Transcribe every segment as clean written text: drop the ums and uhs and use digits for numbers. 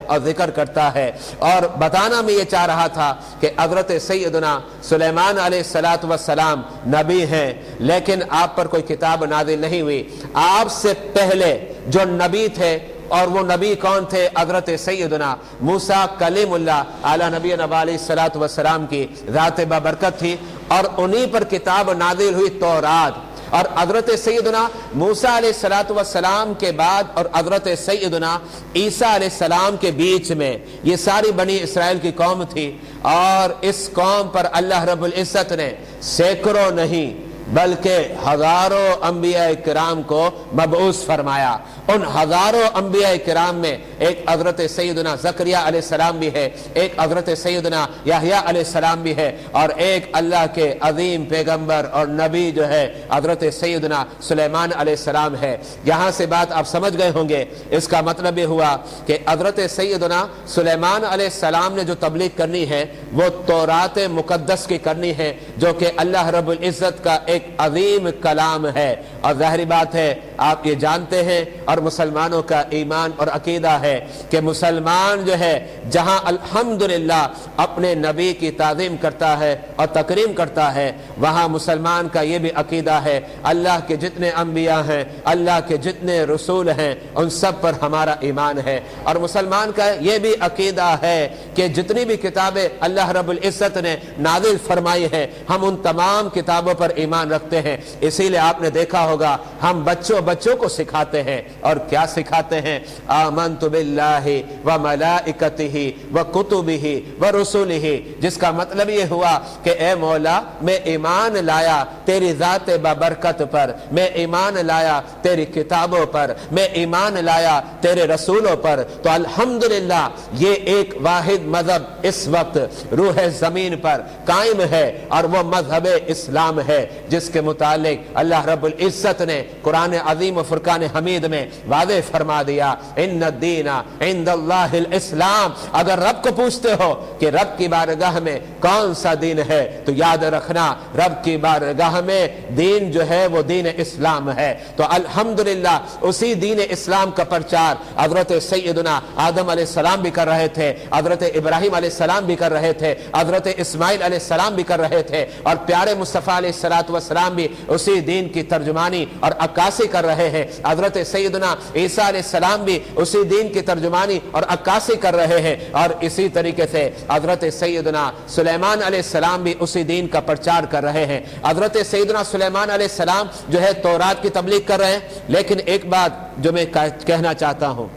اور ذکر کرتا ہے۔ اور بتانا میں یہ چاہ رہا تھا کہ حضرت سیدنا سلیمان علیہ السلام نبی ہیں، لیکن آپ پر کوئی کتاب نازل نہیں ہوئی۔ آپ سے پہلے جو نبی تھے، اور وہ نبی کون تھے؟ حضرت سیدنا موسیٰ کلیم اللہ علی نبی علیہ السلام کی ذات بابرکت تھی، اور انہی پر کتاب نازل ہوئی تورات۔ اور حضرت سیدنا موسیٰ علیہ السلام کے بعد اور حضرت سیدنا عیسیٰ علیہ السلام کے بیچ میں یہ ساری بنی اسرائیل کی قوم تھی، اور اس قوم پر اللہ رب العزت نے سینکڑوں نہیں بلکہ ہزاروں انبیاء کرام کو مبعوث فرمایا۔ ان ہزاروں انبیاء کرام میں ایک حضرت سیدنا زکریا علیہ السلام بھی ہے، ایک حضرت سیدنا یحییٰ علیہ السلام بھی ہے، اور ایک اللہ کے عظیم پیغمبر اور نبی جو ہے حضرت سیدنا سلیمان علیہ السلام ہے۔ یہاں سے بات آپ سمجھ گئے ہوں گے، اس کا مطلب یہ ہوا کہ حضرت سیدنا سلیمان علیہ السلام نے جو تبلیغ کرنی ہے وہ تورات مقدس کی کرنی ہے، جو کہ اللہ رب العزت کا ایک عظیم کلام ہے۔ اور ظاہری بات ہے، آپ یہ جانتے ہیں اور مسلمانوں کا ایمان اور عقیدہ ہے کہ مسلمان جو ہے جہاں الحمدللہ اپنے نبی کی تعظیم کرتا ہے اور تکریم کرتا ہے، وہاں مسلمان کا یہ بھی عقیدہ ہے اللہ کے جتنے انبیاء ہیں، اللہ کے جتنے رسول ہیں، ان سب پر ہمارا ایمان ہے۔ اور مسلمان کا یہ بھی عقیدہ ہے کہ جتنی بھی کتابیں اللہ رب العزت نے نازل فرمائی ہیں، ہم ان تمام کتابوں پر ایمان رکھتے ہیں۔ اسی لئے آپ نے دیکھا ہوگا ہم بچوں کو سکھاتے ہیں، اور کیا سکھاتے ہیں؟ آمنت باللہ وملائکتہ وکتبہ ورسلہ، جس کا مطلب یہ ہوا کہ اے مولا میں ایمان لایا تیری ذات بابرکت پر، میں ایمان لایا تیری کتابوں پر، میں ایمان لایا تیرے رسولوں پر۔ تو الحمدللہ یہ ایک واحد مذہب اس وقت روح زمین پر قائم ہے، اور وہ مذہب اسلام ہے، جس کے متعلق اللہ رب العزت نے قرآن عظیم و فرقان حمید میں واضح فرما دیا، ان الدین عند اللہ الاسلام۔ اگر رب کو پوچھتے ہو کہ رب کی بارگاہ میں کون سا دین ہے، تو یاد رکھنا رب کی بارگاہ میں دین جو ہے وہ دین اسلام ہے۔ تو الحمدللہ اسی دین اسلام کا پرچار حضرت سیدنا آدم علیہ السلام بھی کر رہے تھے، حضرت ابراہیم علیہ السلام بھی کر رہے تھے، حضرت اسماعیل علیہ السلام بھی کر رہے تھے، اور پیارے مصطفیٰ علیہ السلام بھی اسی دین کی ترجمانی اور عکاسی کر رہے ہیں۔ حضرت سیدنا عیسیٰ علیہ السلام بھی اسی دین کی ترجمانی اور عکاسی کر رہے ہیں، اور اسی طریقے سے حضرت سیدنا سلیمان علیہ السلام بھی اسی دین کا پرچار کر رہے ہیں۔ حضرت سیدنا سلیمان علیہ السلام جو ہے تورات کی تبلیغ کر رہے ہیں، لیکن ایک بات جو میں کہنا چاہتا ہوں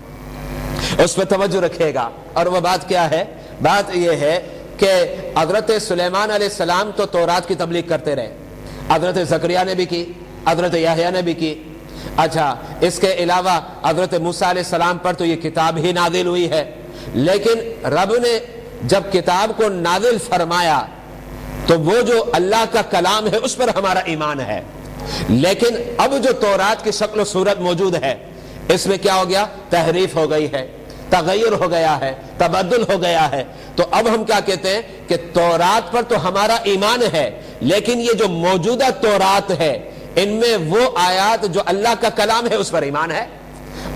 اس پہ توجہ رکھے گا، اور وہ بات کیا ہے؟ بات یہ ہے کہ حضرت سلیمان علیہ السلام تو تورات کی تبلیغ کرتے رہے، حضرت زکریا نے بھی کی، حضرت یحییٰ نے بھی کی۔ اچھا، اس کے علاوہ حضرت موسیٰ علیہ السلام پر تو یہ کتاب ہی نازل ہوئی ہے، لیکن رب نے جب کتاب کو نازل فرمایا تو وہ جو اللہ کا کلام ہے اس پر ہمارا ایمان ہے، لیکن اب جو تورات کی شکل و صورت موجود ہے اس میں کیا ہو گیا؟ تحریف ہو گئی ہے، تغیر ہو گیا ہے، تبدل ہو گیا ہے۔ تو اب ہم کیا کہتے ہیں کہ تورات پر تو ہمارا ایمان ہے، لیکن یہ جو موجودہ تورات ہے ان میں وہ آیات جو اللہ کا کلام ہے اس پر ایمان ہے،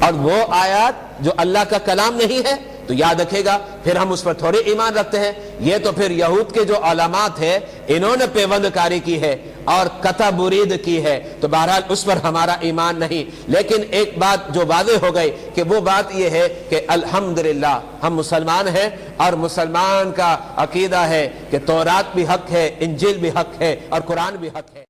اور وہ آیات جو اللہ کا کلام نہیں ہے تو یاد رکھے گا پھر ہم اس پر تھوڑی ایمان رکھتے ہیں۔ یہ تو پھر یہود کے جو علامات ہیں انہوں نے پیوند کاری کی ہے اور قطع برید کی ہے، تو بہرحال اس پر ہمارا ایمان نہیں۔ لیکن ایک بات جو واضح ہو گئی کہ وہ بات یہ ہے کہ الحمدللہ ہم مسلمان ہیں، اور مسلمان کا عقیدہ ہے کہ تورات بھی حق ہے، انجیل بھی حق ہے، اور قرآن بھی حق ہے۔